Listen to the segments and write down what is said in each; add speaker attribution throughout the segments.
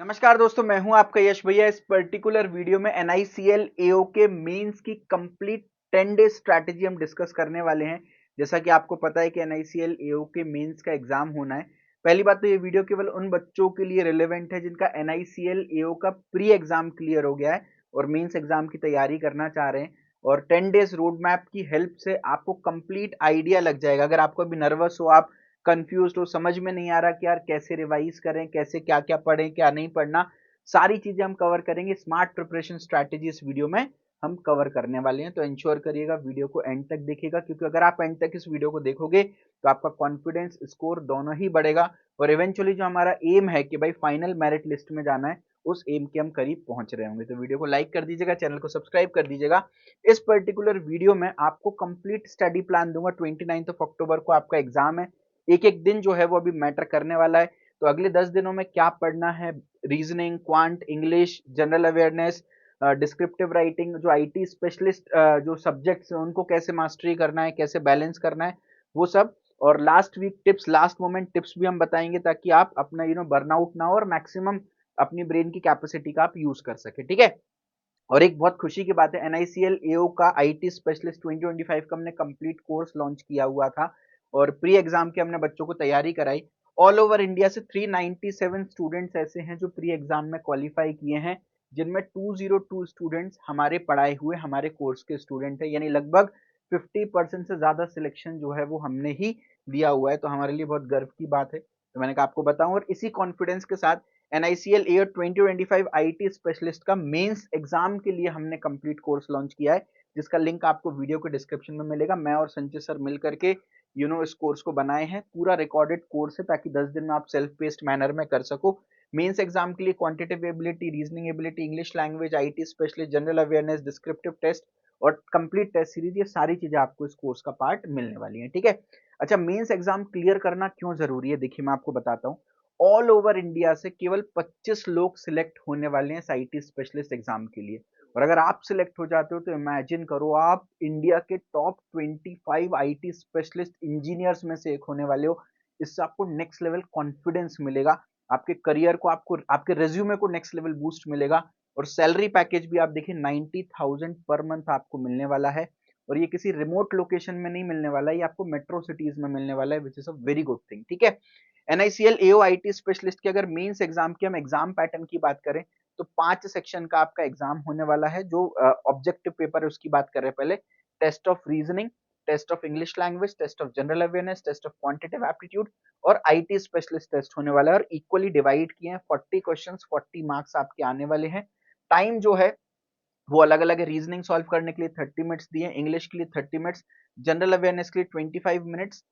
Speaker 1: नमस्कार दोस्तों, मैं हूं आपका यश भैया। इस पर्टिकुलर वीडियो में NICL AO के मेंस की कंप्लीट 10 डे स्ट्रैटेजी हम डिस्कस करने वाले हैं। जैसा कि आपको पता है कि NICL AO के मेंस का एग्जाम होना है। पहली बात तो ये वीडियो केवल उन बच्चों के लिए रिलेवेंट है जिनका NICL AO का प्री एग्जाम क्लियर हो गया है और मेंस एग्जाम की तैयारी करना चाह रहे हैं। और 10 डेज रोड मैप की हेल्प से आपको कंप्लीट आइडिया लग जाएगा। अगर आपको अभी नर्वस हो, आप कंफ्यूज हो, समझ में नहीं आ रहा कि यार कैसे रिवाइज करें, कैसे क्या क्या पढ़ें, क्या नहीं पढ़ना, सारी चीजें हम कवर करेंगे। स्मार्ट प्रिपरेशन स्ट्रैटेजी इस वीडियो में हम कवर करने वाले हैं, तो इंश्योर करिएगा वीडियो को एंड तक देखिएगा, क्योंकि अगर आप एंड तक इस वीडियो को देखोगे तो आपका कॉन्फिडेंस स्कोर दोनों ही बढ़ेगा और इवेंचुअली जो हमारा एम है कि भाई फाइनल मेरिट लिस्ट में जाना है, उस एम के हम करीब पहुंच रहे होंगे। तो वीडियो को लाइक कर दीजिएगा, चैनल को सब्सक्राइब कर दीजिएगा। इस पर्टिकुलर वीडियो में आपको कंप्लीट स्टडी प्लान दूंगा। 29 अक्टूबर को आपका एग्जाम है। एक एक दिन जो है वो अभी मैटर करने वाला है। तो अगले 10 दिनों में क्या पढ़ना है, reasoning, quant, English, general awareness, descriptive writing, जो आईटी स्पेशलिस्ट जो सब्जेक्ट्स हैं उनको कैसे मास्टरी करना है, कैसे बैलेंस करना है, वो सब। और last week tips, last moment tips भी हम बताएंगे, ताकि आप अपना बर्नआउट ना हो और मैक्सिमम अपनी ब्रेन की कैपेसिटी का आप यूज कर सके। ठीक है। और एक बहुत खुशी की बात है, NICL AO का आईटी स्पेशलिस्ट 2025 का हमने कंप्लीट कोर्स लॉन्च किया हुआ था और प्री एग्जाम के हमने बच्चों को तैयारी कराई। ऑल ओवर इंडिया से 397 स्टूडेंट्स ऐसे हैं जो प्री एग्जाम में क्वालिफाई किए हैं, जिनमें 202 स्टूडेंट्स हमारे पढ़ाए हुए हमारे कोर्स के स्टूडेंट हैं। यानी लगभग 50% से ज्यादा सिलेक्शन जो है वो हमने ही दिया हुआ है। तो हमारे लिए बहुत गर्व की बात है। तो मैंने कहा आपको बताऊं, और इसी कॉन्फिडेंस के साथ NICL AO 2025 IT स्पेशलिस्ट का मेंस एग्जाम के लिए हमने कंप्लीट कोर्स लॉन्च किया है, जिसका लिंक आपको वीडियो के डिस्क्रिप्शन में मिलेगा। मैं और संजय सर मिल करके इस कोर्स को बनाए हैं। पूरा रिकॉर्डेड कोर्स है, ताकि 10 दिन में आप सेल्फ पेस्ड मैनर में कर सको। मेंस एग्जाम के लिए quantitative ability, reasoning ability, English language, IT specialist, general awareness, descriptive test और कंप्लीट टेस्ट सीरीज, ये सारी चीजें आपको इस कोर्स का पार्ट मिलने वाली है। ठीक है। अच्छा, मेंस एग्जाम क्लियर करना क्यों जरूरी है, देखिए मैं आपको बताता हूँ। ऑल ओवर इंडिया से केवल 25 लोग सिलेक्ट होने वाले हैं आईटी स्पेशलिस्ट एग्जाम के लिए। और अगर आप सिलेक्ट हो जाते हो तो इमेजिन करो, आप इंडिया के टॉप 25 आईटी स्पेशलिस्ट इंजीनियर्स में से एक होने वाले हो। इससे आपको नेक्स्ट लेवल कॉन्फिडेंस मिलेगा, आपके करियर को, आपको आपके रेज्यूमे को नेक्स्ट लेवल बूस्ट मिलेगा। और सैलरी पैकेज भी आप देखिए 90,000 पर मंथ आपको मिलने वाला है। और ये किसी रिमोट लोकेशन में नहीं मिलने वाला है, ये आपको मेट्रो सिटीज में मिलने वाला है, which is a very good thing. ठीक है। NICL AO IT स्पेशलिस्ट के अगर मेंस एग्जाम की हम एग्जाम पैटर्न की बात करें तो 5 सेक्शन का आपका एग्जाम होने वाला है। जो ऑब्जेक्टिव पेपर है उसकी बात कर रहे हैं पहले। Test of reasoning, test of English language, test of general awareness, test of quantitative aptitude और IT स्पेशलिस्ट टेस्ट होने वाला है। और इक्वली डिवाइड किए हैं। 40 क्वेश्चंस, 40 मार्क्स आपके आने वाले हैं। टाइम जो है वो अलग अलग है। रीजनिंग सॉल्व करने के लिए 30 मिनट्स दिए, इंग्लिश के लिए 30 मिनट्स, जनरल अवेयरनेस के लिए 25 मिनट्स,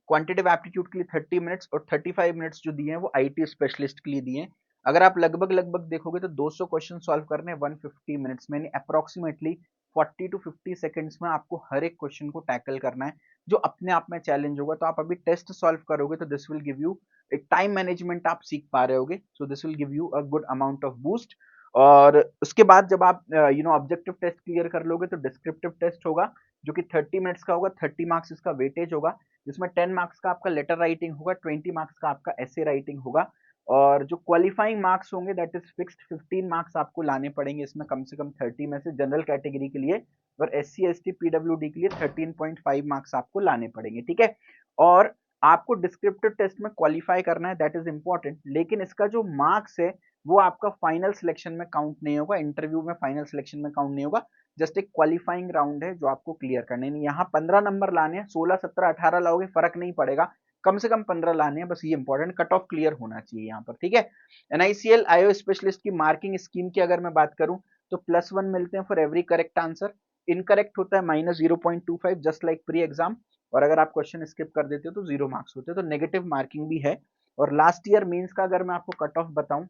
Speaker 1: क्वांटिटेटिव एप्टीट्यूड के लिए 30 मिनट्स और 35 मिनट्स जो दिए हैं वो आईटी स्पेशलिस्ट के लिए दिए हैं। अगर आप लगभग लगभग देखोगे तो 200 क्वेश्चन सॉल्व करने 150 मिनट्स में, यानी अप्रोक्सीमेटली 40 टू 50 सेकंड्स में आपको हर एक क्वेश्चन को टैकल करना है, जो अपने आप में चैलेंज होगा। तो आप अभी टेस्ट सॉल्व करोगे तो दिस विल गिव यू एक टाइम मैनेजमेंट आप सीख पा रहे होगे। So this will give you a good amount of boost. और उसके बाद जब आप ऑब्जेक्टिव टेस्ट क्लियर कर लोगे तो डिस्क्रिप्टिव टेस्ट होगा, जो कि 30 मिनट्स का होगा। 30 मार्क्स इसका वेटेज होगा, जिसमें 10 मार्क्स का आपका लेटर राइटिंग होगा, 20 मार्क्स का आपका ऐसे राइटिंग होगा। और जो क्वालिफाइंग मार्क्स होंगे दैट इज फिक्स्ड, 15 मार्क्स आपको लाने पड़ेंगे इसमें कम से कम 30 में से जनरल कैटेगरी के लिए। और SC ST PWD के लिए 13.5 मार्क्स आपको लाने पड़ेंगे। ठीक है। और आपको डिस्क्रिप्टिव टेस्ट में क्वालिफाई करना है, दैट इज इंपॉर्टेंट, लेकिन इसका जो मार्क्स है वो आपका फाइनल सिलेक्शन में काउंट नहीं होगा, इंटरव्यू में फाइनल सिलेक्शन में काउंट नहीं होगा। जस्ट एक क्वालिफाइंग राउंड है जो आपको क्लियर करने है। यहाँ 15 नंबर लाने हैं, 16 17 18 लाओगे फर्क नहीं पड़ेगा, कम से कम 15 लाने हैं बस, ये इंपॉर्टेंट। कट ऑफ क्लियर होना चाहिए यहाँ पर। ठीक है। NICL IO स्पेशलिस्ट की मार्किंग स्कीम की अगर मैं बात करूं तो +1 मिलते हैं for every correct answer. Incorrect होता है -0.25, जस्ट लाइक प्री एग्जाम। और अगर आप क्वेश्चन स्किप कर देते हो तो 0 मार्क्स होते हैं, तो नेगेटिव मार्किंग भी है। और लास्ट ईयर मेंस का अगर मैं आपको कट ऑफ बताऊं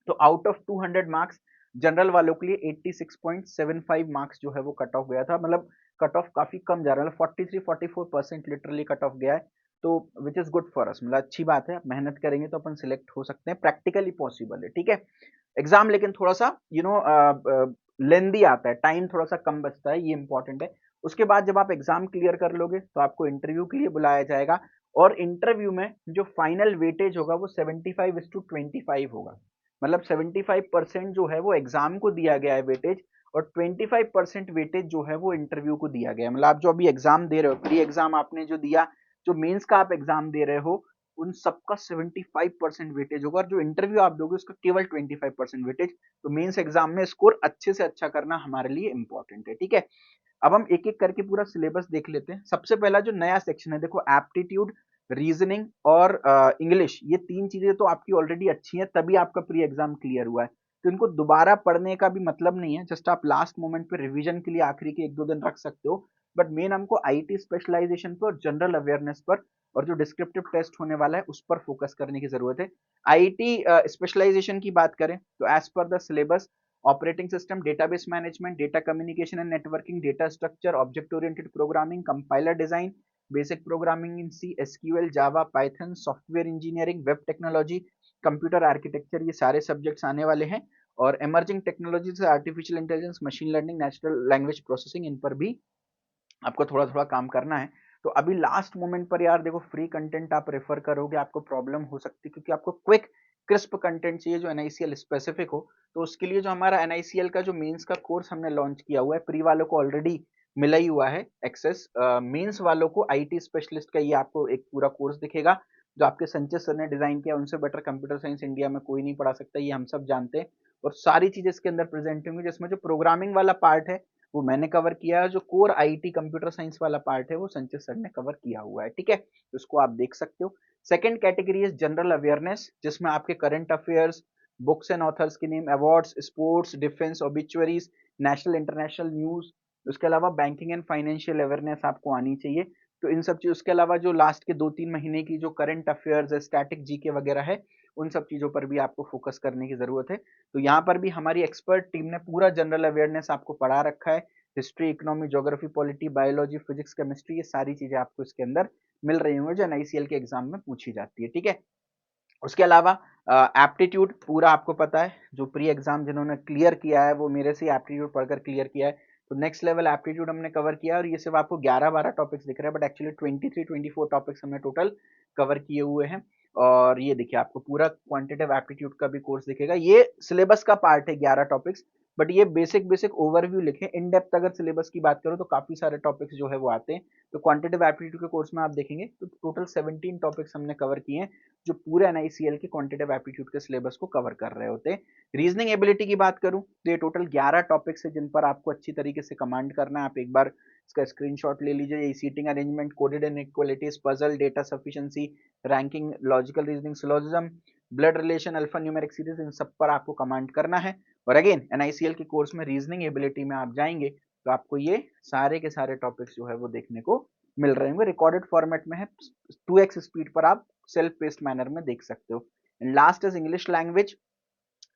Speaker 1: तो आउट ऑफ 200 मार्क्स जनरल वालों के लिए 86.75 मार्क्स जो है वो कट ऑफ गया था। मतलब कट ऑफ काफी कम जा रहा है, 43-44% लिटरली कट ऑफ गया है। तो which is good for us, मतलब अच्छी बात है। मेहनत करेंगे तो अपन सिलेक्ट हो सकते हैं, प्रैक्टिकली पॉसिबल है। ठीक है। एग्जाम लेकिन थोड़ा सा लेंदी आता है, टाइम थोड़ा सा कम बचता है, ये इंपॉर्टेंट है। उसके बाद जब आप एग्जाम क्लियर कर लोगे तो आपको इंटरव्यू के लिए बुलाया जाएगा। और इंटरव्यू में जो फाइनल वेटेज होगा वो 75:25 होगा। मतलब 75% जो है वो एग्जाम को दिया गया है वेटेज, और 25% वेटेज जो है वो इंटरव्यू को दिया गया है। मतलब आप जो अभी एग्जाम दे रहे हो, प्री एग्जाम आपने जो दिया, जो मेंस का आप एग्जाम दे रहे हो, उन सबका 75% वेटेज होगा, और जो इंटरव्यू आप दोगे उसका केवल 25% वेटेज। तो मेंस एग्जाम में स्कोर अच्छे से अच्छा करना हमारे लिए इंपॉर्टेंट है, ठीक है। अब हम एक एक करके पूरा सिलेबस देख लेते हैं। सबसे पहला जो नया सेक्शन है, देखो एप्टीट्यूड, रीजनिंग और इंग्लिश, ये तीन चीजें तो आपकी ऑलरेडी अच्छी हैं, तभी आपका प्री एग्जाम क्लियर हुआ है। तो इनको दोबारा पढ़ने का भी मतलब नहीं है, जस्ट आप लास्ट मोमेंट पे रिवीजन के लिए आखिरी के 1-2 दिन रख सकते हो। बट मेन हमको आईटी स्पेशलाइजेशन पर, जनरल अवेयरनेस पर, और जो डिस्क्रिप्टिव टेस्ट होने वाला है उस पर फोकस करने की जरूरत है। आईटी स्पेशलाइजेशन की बात करें तो as per the syllabus, operating system, database management, data communication and networking, data structure, object oriented programming, compiler design, basic programming in C, SQL, Java, Python, software engineering, web technology, computer architecture, ये सारे subjects आने वाले हैं। और emerging technology से artificial intelligence, machine learning, natural language processing, इन पर भी आपको थोड़ा थोड़ा काम करना है। तो अभी लास्ट मोमेंट पर यार देखो, फ्री कंटेंट आप रेफर करोगे आपको प्रॉब्लम हो सकती है, क्योंकि आपको क्विक क्रिस्प कंटेंट चाहिए जो एनआईसीएल स्पेसिफिक हो। तो उसके लिए जो हमारा एनआईसीएल का जो मेंस का कोर्स हमने लॉन्च किया हुआ है, प्री वालों को ऑलरेडी मिला ही हुआ है एक्सेस, मेंस वालों को आईटी स्पेशलिस्ट का ये आपको एक पूरा कोर्स दिखेगा, जो आपके संजय सर ने डिजाइन किया। उनसे बेटर कंप्यूटर साइंस इंडिया में कोई नहीं पढ़ा सकता, ये हम सब जानते हैं। और सारी चीजें इसके अंदर प्रेजेंट होंगी, जिसमें जो प्रोग्रामिंग वाला पार्ट है वो मैंने कवर किया है, जो कोर आईटी कंप्यूटर साइंस वाला पार्ट है वो संजय सर ने कवर किया हुआ है, ठीक है। तो इसको आप देख सकते हो। सेकंड कैटेगरी है जनरल अवेयरनेस, जिसमें आपके current affairs, books and authors के name, awards, sports, defence, obituaries, national international news, उसके अलावा बैंकिंग एंड फाइनेंशियल अवेयरनेस आपको आनी चाहिए। तो इन सब चीज, उसके अलावा जो लास्ट के 2-3 महीने की जो करंट अफेयर्स है, स्टैटिक जीके वगैरह है, उन सब चीजों पर भी आपको फोकस करने की जरूरत है। तो यहाँ पर भी हमारी एक्सपर्ट टीम ने पूरा जनरल अवेयरनेस आपको पढ़ा रखा है। History, economy, geography, polity, biology, physics, chemistry, ये सारी चीजें आपको इसके अंदर मिल रही होंगी जो एनआईसीएल के एग्जाम में पूछी जाती है, ठीक है। उसके अलावा एप्टीट्यूड पूरा आपको पता है, जो प्री एग्जाम जिन्होंने क्लियर किया है वो मेरे से एप्टीट्यूड पढ़कर क्लियर किया है। तो नेक्स्ट लेवल एप्टीट्यूड हमने कवर किया, और ये सिर्फ आपको 11-12 टॉपिक्स दिख रहे हैं, बट एक्चुअली 23-24 टॉपिक्स हमने टोटल कवर किए हुए हैं। और ये देखिए, आपको पूरा क्वांटिटेटिव एप्टीट्यूड का भी कोर्स दिखेगा। ये सिलेबस का पार्ट है 11 टॉपिक्स, बट ये बेसिक बेसिक ओवरव्यू लिखे। इन डेप्थ अगर सिलेबस की बात करो तो काफी सारे टॉपिक्स जो है वो आते हैं। तो क्वांटिटेटिव एप्टीट्यूड के कोर्स में आप देखेंगे तो टोटल 17 टॉपिक्स हमने कवर किए हैं, जो पूरे एनआईसीएल के क्वांटिटेटिव एप्टीट्यूड के सिलेबस को कवर कर रहे होते हैं। रीजनिंग एबिलिटी की बात करूं तो ये टोटल 11 टॉपिक्स है, जिन पर आपको अच्छी तरीके से कमांड करना है। आप एक बार इसका स्क्रीनशॉट ले लीजिए। ये seating arrangement, coded inequalities, puzzle, data sufficiency, ranking, logical reasoning, syllogism, blood relation, alpha numeric series, इन सब पर आपको कमांड करना है। और अगेन एनआईसीएल के कोर्स में रीजनिंग एबिलिटी में आप जाएंगे तो आपको ये सारे के सारे टॉपिक्स जो है वो देखने को मिल रहे होंगे। रिकॉर्डेड फॉर्मेट में है, 2x स्पीड पर आप सेल्फ पेस्ड मैनर में देख सकते हो। And last is English language,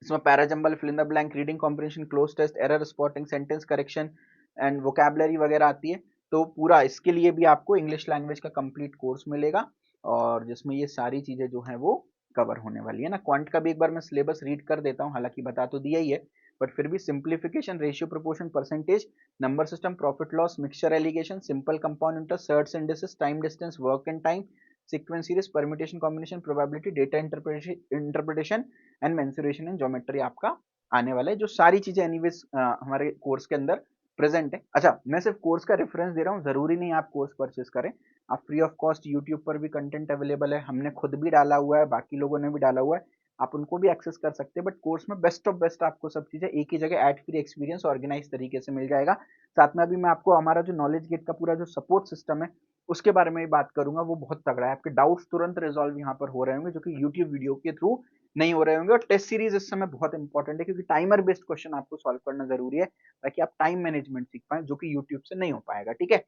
Speaker 1: इसमें parajumble, fill in the blank, reading comprehension, cloze test, error spotting, sentence correction and vocabulary वगैरह आती है। तो पूरा इसके लिए भी आपको इंग्लिश लैंग्वेज का कंप्लीट कोर्स मिलेगा, और जिसमें ये सारी चीजें जो है वो कवर होने वाली है ना। क्वांट का भी एक बार मैं सिलेबस रीड कर देता हूँ, हालांकि बता तो दिया ही है, बट फिर भी simplification, ratio, proportion, percentage, number system, profit loss, mixture allegation, simple compound interest, shirts and dishes, time distance, work and time, sequence series, permutation combination, probability, data interpretation and mensuration and geometry आपका आने वाला है। जो सारी चीजें anyways हमारे course के अंदर प्रेजेंट है। अच्छा, मैं सिर्फ कोर्स का रेफरेंस दे रहा हूँ, जरूरी नहीं आप कोर्स परचेज करें। आप फ्री ऑफ कॉस्ट यूट्यूब पर भी कंटेंट अवेलेबल है, हमने खुद भी डाला हुआ है, बाकी लोगों ने भी डाला हुआ है, आप उनको भी एक्सेस कर सकते हैं। बट कोर्स में बेस्ट ऑफ बेस्ट आपको सब चीजें एक ही जगह एड फ्री एक्सपीरियंस ऑर्गेनाइज तरीके से मिल जाएगा। साथ में अभी मैं आपको हमारा जो नॉलेज गेट का पूरा जो सपोर्ट सिस्टम है उसके बारे में भी बात करूंगा। वो बहुत तगड़ा है, आपके डाउट्स तुरंत रिजॉल्व यहाँ पर हो रहे होंगे, जो कि यूट्यूब वीडियो के थ्रू नहीं हो रहे होंगे। और टेस्ट सीरीज इस समय बहुत इंपॉर्टेंट है, क्योंकि टाइमर बेस्ड क्वेश्चन आपको सॉल्व करना जरूरी है, ताकि आप टाइम मैनेजमेंट सीख पाए, जो कि यूट्यूब से नहीं हो पाएगा, ठीक है।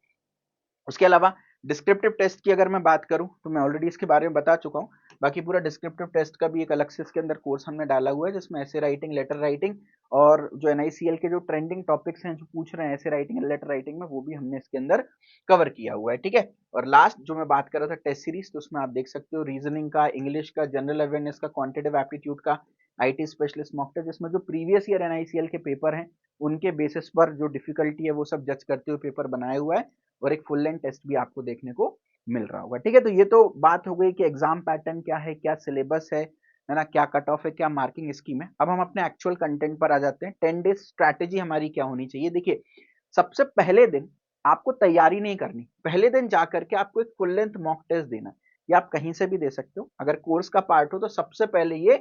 Speaker 1: उसके अलावा डिस्क्रिप्टिव टेस्ट की अगर मैं बात करूं तो मैं ऑलरेडी इसके बारे में बता चुका हूं। बाकी पूरा डिस्क्रिप्टिव टेस्ट का भी एक अलग से इसके अंदर कोर्स हमने डाला हुआ है, जिसमें ऐसे राइटिंग, लेटर राइटिंग, और जो एनआईसीएल के जो ट्रेंडिंग टॉपिक्स हैं जो पूछ रहे हैं ऐसे राइटिंग या लेटर राइटिंग में, वो भी हमने इसके अंदर कवर किया हुआ है, ठीक है। और लास्ट जो मैं बात कर रहा था टेस्ट सीरीज, तो उसमें आप देख सकते हो रीजनिंग का, इंग्लिश का, जनरल अवेयरनेस का, क्वांटिटेटिव एप्टीट्यूड का, आईटी स्पेशलिस्ट मॉक टेस्ट, जिसमें जो प्रीवियस ईयर एनआईसीएल के पेपर हैं उनके बेसिस पर जो डिफिकल्टी है वो सब जज करते हुए पेपर बनाया हुआ है, और एक फुल लेंथ टेस्ट भी आपको देखने को मिल रहा होगा, ठीक है। तो ये तो बात हो गई कि एग्जाम पैटर्न क्या है, क्या सिलेबस है, है ना, क्या कट ऑफ है, क्या मार्किंग स्कीम है। अब हम अपने एक्चुअल कंटेंट पर आ जाते हैं। 10 डेज स्ट्रैटेजी हमारी क्या होनी चाहिए। देखिए, सबसे पहले दिन आपको तैयारी नहीं करनी, पहले दिन जाकर के आपको एक फुल लेंथ मॉक टेस्ट देना है। ये आप कहीं से भी दे सकते हो, अगर कोर्स का पार्ट हो तो सबसे पहले ये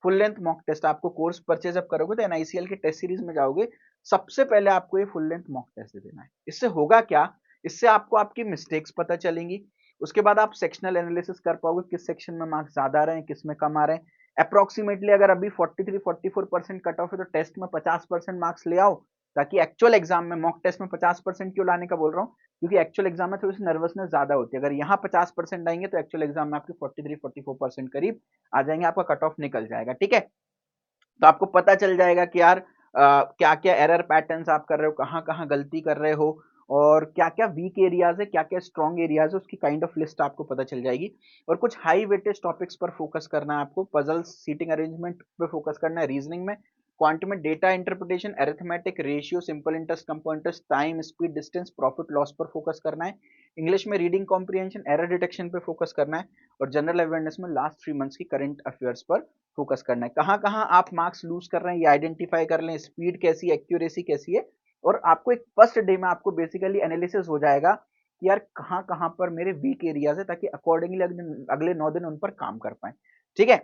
Speaker 1: फुल लेंथ मॉक टेस्ट, आपको कोर्स परचेज अप करोगे तो एनआईसीएल के टेस्ट सीरीज में जाओगे, सबसे पहले आपको ये फुल लेंथ मॉक टेस्ट दे देना है। इससे होगा क्या, इससे आपको आपकी मिस्टेक्स पता चलेंगी, उसके बाद आप सेक्शनल एनालिसिस कर पाओगे, किस सेक्शन में मार्क्स ज्यादा आ रहे हैं, किस में कम आ रहे हैं। अप्रोक्सीमेटली अगर अभी 43-44% कट ऑफ है तो टेस्ट में 50% मार्क्स ले आओ, ताकि एक्चुअल एग्जाम में, मॉक टेस्ट में 50% क्यों लाने का बोल रहा हूँ, क्योंकि एक्चुअल एग्जाम में थोड़ी सी नर्वसनेस ज्यादा होती है। अगर यहाँ 50% आएंगे तो एक्चुअल एग्जाम में आपके 43-44% करीब आ जाएंगे, आपका कट ऑफ निकल जाएगा। ठीक है, तो आपको पता चल जाएगा कि यार क्या क्या एरर पैटर्न्स आप कर रहे हो, कहाँ कहाँ गलती कर रहे हो, और क्या क्या वीक एरियाज है, क्या क्या स्ट्रॉन्ग एरियाज है, उसकी काइंड ऑफ लिस्ट आपको पता चल जाएगी। और कुछ हाई वेटेज टॉपिक्स पर फोकस करना है आपको, पजल्स, सीटिंग अरेंजमेंट पे फोकस करना है, रीजनिंग में, क्वांटम में, data interpretation, arithmetic, ratio, simple interest, compound interest, time, speed, distance, profit loss पर फोकस करना है। इंग्लिश में रीडिंग कॉम्प्रिहेंशन, एरर डिटेक्शन पे फोकस करना है। और जनरल अवेयरनेस में लास्ट 3 मंथ्स की करंट अफेयर्स पर फोकस करना है। कहाँ कहाँ आप मार्क्स लूज कर रहे हैं ये आइडेंटिफाई कर लें, स्पीड कैसी है, एक्यूरेसी कैसी है, और आपको एक फर्स्ट डे में आपको बेसिकली एनालिसिस हो जाएगा कि यार कहाँ कहाँ पर मेरे वीक एरियाज है, ताकि अकॉर्डिंगली अगले 9 दिन उन पर काम कर पाए। ठीक है,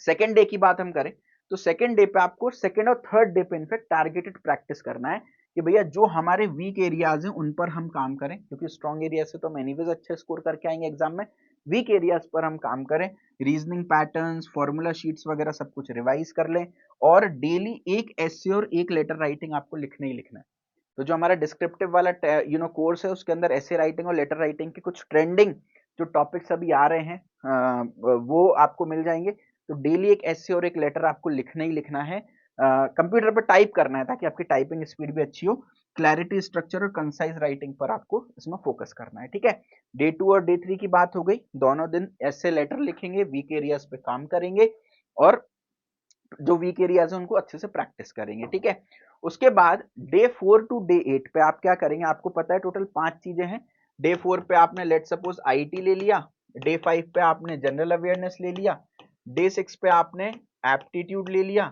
Speaker 1: सेकेंड डे की बात हम करें तो सेकेंड डे पे आपको, सेकेंड और थर्ड डे पे इनफेक्ट टारगेटेड प्रैक्टिस करना है कि भैया जो हमारे वीक एरियाज हैं उन पर हम काम करें, क्योंकि स्ट्रॉन्ग एरिया से तो हम एनीवेज अच्छे स्कोर करके आएंगे एग्जाम में, वीक एरियाज पर हम काम करें, रीजनिंग पैटर्न्स, फॉर्मूला शीट्स वगैरह सब कुछ रिवाइज कर लें, और डेली एक एसे और एक लेटर राइटिंग आपको लिखना ही लिखना है। तो जो हमारा डिस्क्रिप्टिव वाला कोर्स है उसके अंदर ऐसे राइटिंग और लेटर राइटिंग के कुछ ट्रेंडिंग जो टॉपिक्स अभी आ रहे हैं वो आपको मिल जाएंगे। तो डेली एक ऐसे और एक लेटर आपको लिखना ही लिखना है, कंप्यूटर पर टाइप करना है ताकि आपकी टाइपिंग स्पीड भी अच्छी हो। क्लैरिटी, स्ट्रक्चर और कंसाइज राइटिंग पर आपको इसमें फोकस करना है। ठीक है, डे 2 और डे 3 की बात हो गई, दोनों दिन ऐसे लेटर लिखेंगे, वीक एरियाज पे काम करेंगे, और जो वीक एरियाज है उनको अच्छे से प्रैक्टिस करेंगे। ठीक है, उसके बाद डे 4 टू डे 8 पे आप क्या करेंगे, आपको पता है टोटल 5 चीजें हैं। डे 4 पे आपने लेट सपोज आईटी ले लिया, डे 5 पे आपने जनरल अवेयरनेस ले लिया, डे 6 पे आपने एप्टीट्यूड ले लिया,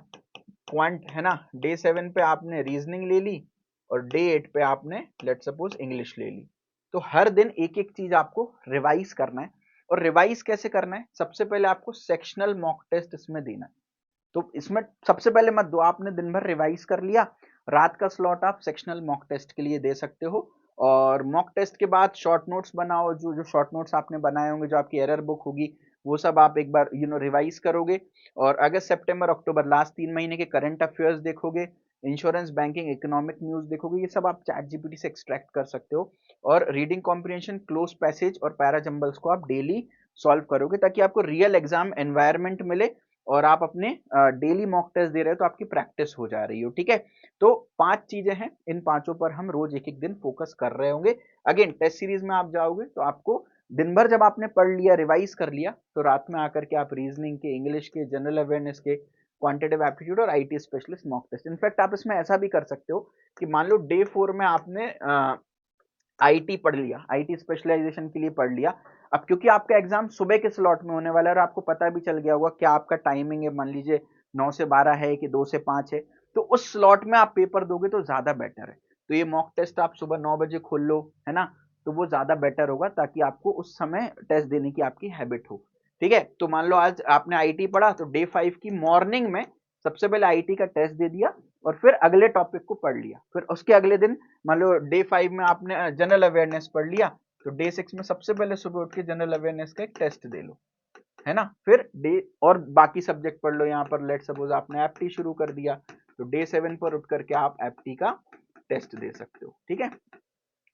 Speaker 1: क्वांट है ना, डे 7 पे आपने रीजनिंग ले ली, और डे 8 पे आपने लेट सपोज इंग्लिश ले ली। तो हर दिन एक एक चीज आपको रिवाइज करना है। और रिवाइज कैसे करना है, सबसे पहले आपको सेक्शनल मॉक टेस्ट इसमें देना है। तो इसमें सबसे पहले मत दो, आपने दिन भर रिवाइज कर लिया, रात का स्लॉट आप सेक्शनल मॉक टेस्ट के लिए दे सकते हो। और मॉक टेस्ट के बाद शॉर्ट नोट्स बनाओ, जो जो शॉर्ट नोट्स आपने बनाए होंगे, जो आपकी एरर बुक होगी, वो सब आप एक बार रिवाइज करोगे। और अगस्त, सितंबर, अक्टूबर, लास्ट 3 महीने के करंट अफेयर्स देखोगे, इंश्योरेंस, बैंकिंग, इकोनॉमिक न्यूज देखोगे, ये सब आप चैट जीपीटी से एक्सट्रैक्ट कर सकते हो। और रीडिंग कॉम्प्रिहेंशन, क्लोज पैसेज और पैरा जंबल्स को आप डेली सॉल्व करोगे, ताकि आपको रियल एग्जाम एनवायरनमेंट मिले, और आप अपने डेली मॉक टेस्ट दे रहे हो तो आपकी प्रैक्टिस हो जा रही हो। ठीक है, तो 5 चीजें हैं, इन पांचों पर हम रोज एक एक दिन फोकस कर रहे होंगे। अगेन टेस्ट सीरीज में आप जाओगे तो आपको दिन भर जब आपने पढ़ लिया, रिवाइज कर लिया, तो रात में आकर के आप रीजनिंग के, इंग्लिश के, जनरल अवेयरनेस के, क्वांटिटेटिव एप्टीट्यूड और IT specialist mock test. In fact आप इसमें ऐसा भी कर सकते हो कि मान लो डे 4 में आपने आईटी पढ़ लिया, आईटी स्पेशलाइजेशन के लिए पढ़ लिया। अब क्योंकि आपका एग्जाम सुबह के स्लॉट में होने वाला है और आपको पता भी चल गया होगा क्या आपका टाइमिंग है, मान लीजिए 9 से 12 है कि 2 से 5 है, तो उस स्लॉट में आप पेपर दोगे तो ज्यादा बेटर है। तो ये मॉक टेस्ट आप सुबह 9 बजे खोल लो, है ना, तो वो ज्यादा बेटर होगा, ताकि आपको उस समय टेस्ट देने की आपकी हैबिट हो। ठीक है, तो मान लो आज आपने आईटी पढ़ा, तो डे 5 की मॉर्निंग में सबसे पहले आईटी का टेस्ट दे दिया, और फिर अगले टॉपिक को पढ़ लिया। फिर उसके अगले दिन मान लो डे 5 में आपने जनरल अवेयरनेस पढ़ लिया, तो डे 6 में सबसे पहले सुबह उठ के जनरल अवेयरनेस का एक टेस्ट दे लो, है ना। फिर डे और बाकी सब्जेक्ट पढ़ लो, यहाँ पर लेट सपोज आपने एप्टी शुरू कर दिया, तो डे 7 पर उठ करके आप एप्टी का टेस्ट दे सकते हो। ठीक है,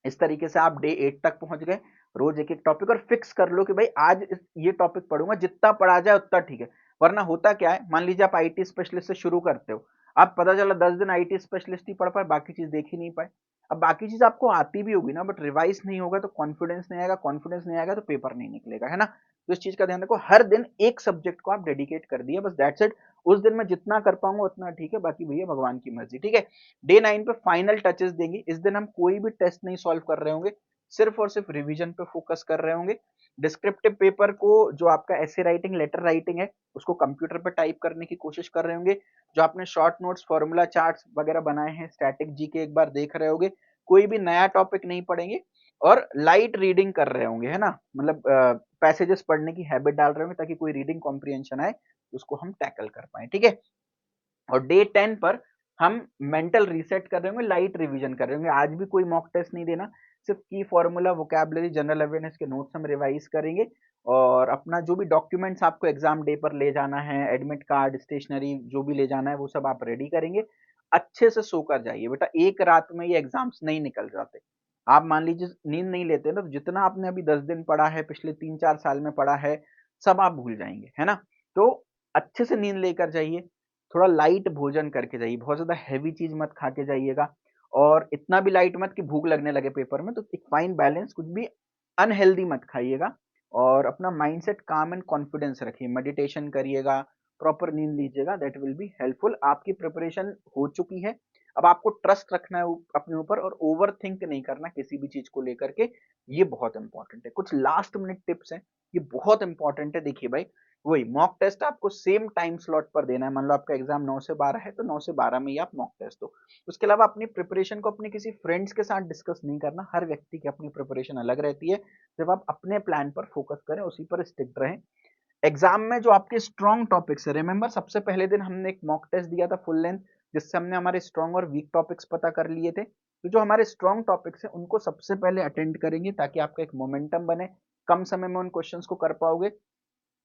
Speaker 1: इस तरीके से आप डे 8 तक पहुंच गए। रोज एक एक टॉपिक, और फिक्स कर लो कि भाई आज ये टॉपिक पढ़ूंगा, जितना पढ़ा जाए उतना ठीक है। वरना होता क्या है, मान लीजिए आप आईटी स्पेशलिस्ट से शुरू करते हो, आप पता चला 10 दिन आईटी स्पेशलिस्ट ही पढ़ पाए, बाकी चीज देख ही नहीं पाए। अब बाकी चीज आपको आती भी होगी ना, बट रिवाइज नहीं होगा तो कॉन्फिडेंस नहीं आएगा, कॉन्फिडेंस नहीं आएगा तो पेपर नहीं निकलेगा, है ना। तो इस चीज का ध्यान रखो, हर दिन एक सब्जेक्ट को आप डेडिकेट कर दिया, बस दैट्स इट। उस दिन मैं जितना कर पाऊंगा उतना ठीक है, बाकी भैया भगवान की मर्जी। ठीक है, डे 9 पे फाइनल टचेस देंगे। इस दिन हम कोई भी टेस्ट नहीं सॉल्व कर रहे होंगे, सिर्फ और सिर्फ रिवीजन पे फोकस कर रहे होंगे। डिस्क्रिप्टिव पेपर को, जो आपका ऐसे राइटिंग, लेटर राइटिंग है, उसको कंप्यूटर पे टाइप करने की कोशिश कर रहे होंगे। जो आपने शॉर्ट नोट्स, फॉर्मूला चार्ट्स वगैरह बनाए हैं, स्टैटिक जीके एक बार देख रहे होंगे। कोई भी नया टॉपिक नहीं पढ़ेंगे और लाइट रीडिंग कर रहे होंगे, है ना, मतलब पैसेजेस पढ़ने की हैबिट डाल रहे होंगे ताकि कोई रीडिंग कॉम्प्रिहेंशन आए उसको हम टैकल कर पाए, ठीक है। और डे 10 पर हम मेंटल रीसेट कर रहे होंगे, लाइट रिवीजन कर रहे होंगे। आज भी कोई मॉक टेस्ट नहीं देना, सिर्फ की फॉर्मूला, वोकैबुलरी, जनरल अवेयरनेस के नोट्स हम रिवाइज करेंगे। और अपना जो भी डॉक्यूमेंट्स आपको एग्जाम डे पर ले जाना है, एडमिट कार्ड, स्टेशनरी जो भी ले जाना है, वो सब आप रेडी करेंगे। अच्छे से सोकर जाइए बेटा, एक रात में ये एग्जाम्स नहीं निकल जाते। आप मान लीजिए नींद नहीं लेते ना, तो जितना आपने अभी 10 दिन पढ़ा है, पिछले 3-4 साल में पढ़ा है, सब आप भूल जाएंगे, है ना। तो अच्छे से नींद लेकर जाइए, थोड़ा लाइट भोजन करके जाइए, बहुत ज्यादा हैवी चीज मत खा के जाइएगा, और इतना भी लाइट मत कि भूख लगने लगे पेपर में। तो एक फाइन बैलेंस, कुछ भी अनहेल्दी मत खाइएगा, और अपना माइंडसेट काम एंड कॉन्फिडेंस रखिए, मेडिटेशन करिएगा, प्रॉपर नींद लीजिएगा, दैट विल बी हेल्पफुल। आपकी प्रिपरेशन हो चुकी है, अब आपको ट्रस्ट रखना है अपने ऊपर, और ओवर थिंक नहीं करना किसी भी चीज को लेकर के, ये बहुत इंपॉर्टेंट है। कुछ लास्ट मिनट टिप्स हैं, ये बहुत इंपॉर्टेंट है। देखिए भाई, वही मॉक टेस्ट आपको सेम टाइम स्लॉट पर देना है। मान लो आपका एग्जाम 9 से 12 है, तो 9 से 12 में ही आप मॉक टेस्ट दो। उसके अलावा अपनी प्रिपरेशन को अपने किसी फ्रेंड्स के साथ डिस्कस नहीं करना, हर व्यक्ति की अपनी प्रिपरेशन अलग रहती है। जब आप अपने प्लान पर फोकस करें, उसी पर स्टिक रहें। एग्जाम में जो आपके स्ट्रॉन्ग टॉपिक्स है, रिमेंबर सबसे पहले दिन हमने एक मॉक टेस्ट दिया था फुल लेंथ, जिससे हमने हमारे स्ट्रॉन्ग और वीक टॉपिक्स पता कर लिए थे। तो जो हमारे स्ट्रॉन्ग टॉपिक्स हैं, उनको सबसे पहले अटेंड करेंगे, ताकि आपका एक मोमेंटम बने, कम समय में उन क्वेश्चंस को कर पाओगे,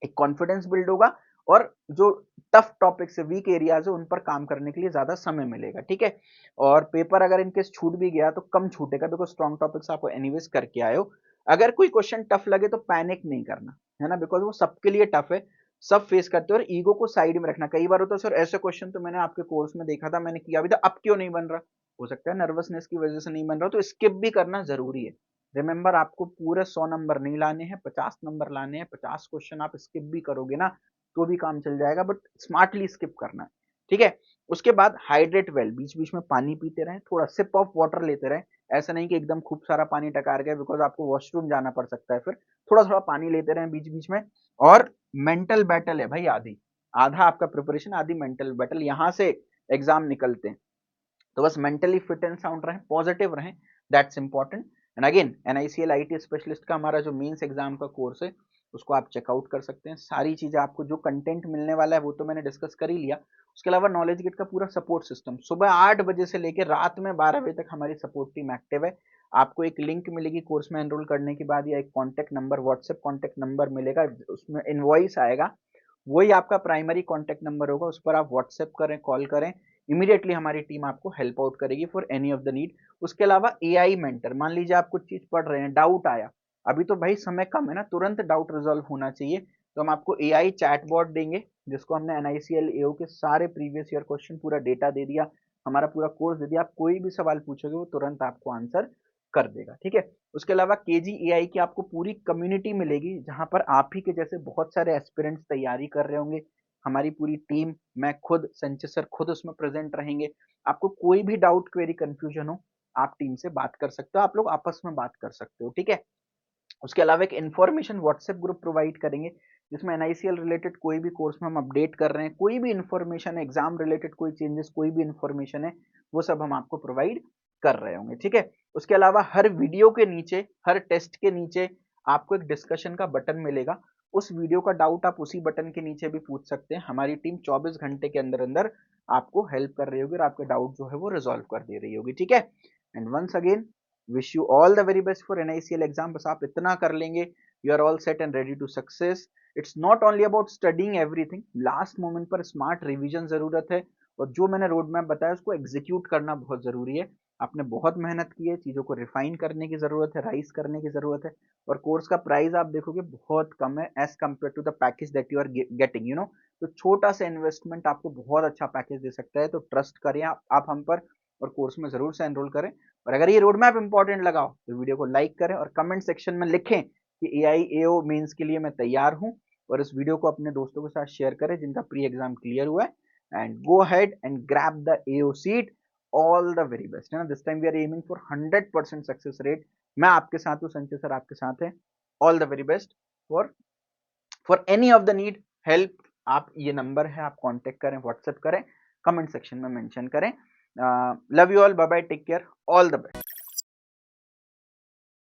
Speaker 1: एक कॉन्फिडेंस बिल्ड होगा, और जो टफ टॉपिक्स है, वीक एरियाज है, उन पर काम करने के लिए ज्यादा समय मिलेगा, ठीक है। और पेपर अगर इनकेस छूट भी गया तो कम छूटेगा, बिकॉज स्ट्रॉन्ग टॉपिक्स आपको एनीवेज करके आए हो। अगर कोई क्वेश्चन टफ लगे तो पैनिक नहीं करना, है ना, बिकॉज वो सबके लिए टफ है, सब फेस करते हो। और ईगो को साइड में रखना, कई बार होता है सर ऐसे क्वेश्चन तो मैंने आपके कोर्स में देखा था, मैंने किया अभी तक, अब क्यों नहीं बन रहा। हो सकता है नर्वसनेस की वजह से नहीं बन रहा, तो स्किप भी करना जरूरी है। रिमेंबर, आपको पूरे 100 नंबर नहीं लाने हैं, 50 नंबर लाने हैं। 50 क्वेश्चन आप स्किप भी करोगे ना, तो भी काम चल जाएगा, बट स्मार्टली स्किप करना है, ठीक है। उसके बाद हाइड्रेट वेल, बीच बीच में पानी पीते रहें, थोड़ा सिप ऑफ वाटर लेते रहें। ऐसा नहीं कि एकदम खूब सारा पानी टकार गया, बिकॉज आपको वॉशरूम जाना पड़ सकता है फिर। थोड़ा थोड़ा पानी लेते रहें बीच बीच में। और मेंटल बैटल है भाई, आधी, आधा आपका प्रिपरेशन, आधी मेंटल बैटल, यहां से एग्जाम निकलते हैं। तो बस मेंटली फिट एंड साउंड रहें, पॉजिटिव रहें, that's important. And again, NICL IT specialist का हमारा जो मेंस एग्जाम का कोर्स है, उसको आप चेकआउट कर सकते हैं। सारी चीजें आपको, जो कंटेंट मिलने वाला है वो तो मैंने डिस्कस कर ही लिया। उसके अलावा नॉलेज गेट का पूरा सपोर्ट सिस्टम, सुबह 8 बजे से लेकर रात में 12 बजे तक हमारी सपोर्ट टीम एक्टिव है। आपको एक लिंक मिलेगी कोर्स में एनरोल करने के बाद, या एक contact number, WhatsApp contact number मिलेगा, उसमें इनवॉइस आएगा, वही आपका प्राइमरी कॉन्टैक्ट नंबर होगा। उस पर आप व्हाट्सएप करें, कॉल करें, इमीडिएटली हमारी टीम आपको हेल्प आउट करेगी for any of the need. उसके अलावा एआई मेंटर, मान लीजिए आप कुछ चीज पढ़ रहे हैं, डाउट आया, अभी तो भाई समय कम है ना, तुरंत डाउट रिजॉल्व होना चाहिए, तो हम आपको एआई चैटबॉट देंगे, जिसको हमने एनआईसीएल एओ के सारे प्रीवियस ईयर क्वेश्चन, पूरा डेटा दे दिया, हमारा पूरा कोर्स दे दिया। आप कोई भी सवाल पूछोगे, वो तुरंत आपको आंसर कर देगा, ठीक है। उसके अलावा केजी एआई की आपको पूरी कम्युनिटी मिलेगी, जहां पर आप ही के जैसे बहुत सारे एस्पिरेंट्स तैयारी कर रहे होंगे। हमारी पूरी टीम, मैं खुद, संजय सर खुद उसमें प्रेजेंट रहेंगे। आपको कोई भी डाउट, क्वेरी, कंफ्यूजन हो, आप टीम से बात कर सकते हो, आप लोग आपस में बात कर सकते हो, ठीक है। उसके अलावा एक इन्फॉर्मेशन व्हाट्सएप ग्रुप प्रोवाइड करेंगे, जिसमें एनआईसीएल रिलेटेड कोई भी कोर्स में हम अपडेट कर रहे हैं, कोई भी इन्फॉर्मेशन है, एग्जाम रिलेटेड कोई चेंजेस, कोई भी इन्फॉर्मेशन है, वो सब हम आपको प्रोवाइड कर रहे होंगे, ठीक है। उसके अलावा हर वीडियो के नीचे, हर टेस्ट के नीचे आपको एक डिस्कशन का बटन मिलेगा। उस वीडियो का डाउट आप उसी बटन के नीचे भी पूछ सकते हैं। हमारी टीम 24 घंटे के अंदर अंदर आपको हेल्प कर रही होगी, और आपके डाउट जो है वो रिजॉल्व कर दे रही होगी, ठीक है। And once again, wish you all the very best for NICL exam. बस आप इतना कर लेंगे, you are all set and ready to success. It's not only about studying everything, last moment पर स्मार्ट रिवीजन जरूरत है, और जो मैंने रोड मैप बताया उसको एग्जीक्यूट करना बहुत जरूरी है। आपने बहुत मेहनत की है, चीजों को रिफाइन करने की जरूरत है, राइज करने की जरूरत है। और कोर्स का प्राइस आप देखोगे बहुत कम है, as compare to the package that you are getting, you know. तो छोटा सा इन्वेस्टमेंट आपको बहुत अच्छा पैकेज दे सकता है, तो ट्रस्ट करें आप हम पर, और कोर्स में जरूर से एनरोल करें। और अगर ये रोड मैप इंपॉर्टेंट लगा हो, तो वीडियो को लाइक करें, और कमेंट सेक्शन में लिखें कि एआई एओ मेंस के लिए मैं तैयार हूं। और इस वीडियो को अपने दोस्तों के साथ शेयर करें जिनका प्री एग्जाम क्लियर हुआ है। And go ahead and grab the AO seat. All the very best, है ना। This time we are aiming for 100% success rate, मैं आपके साथ हूँ, संजय सर आपके साथ है। All the very best for any of the need help. आप ये नंबर है, आप कांटेक्ट करें, व्हाट्सएप करें, कमेंट सेक्शन में मेंशन करें। Love you all, bye bye, take care, all the best.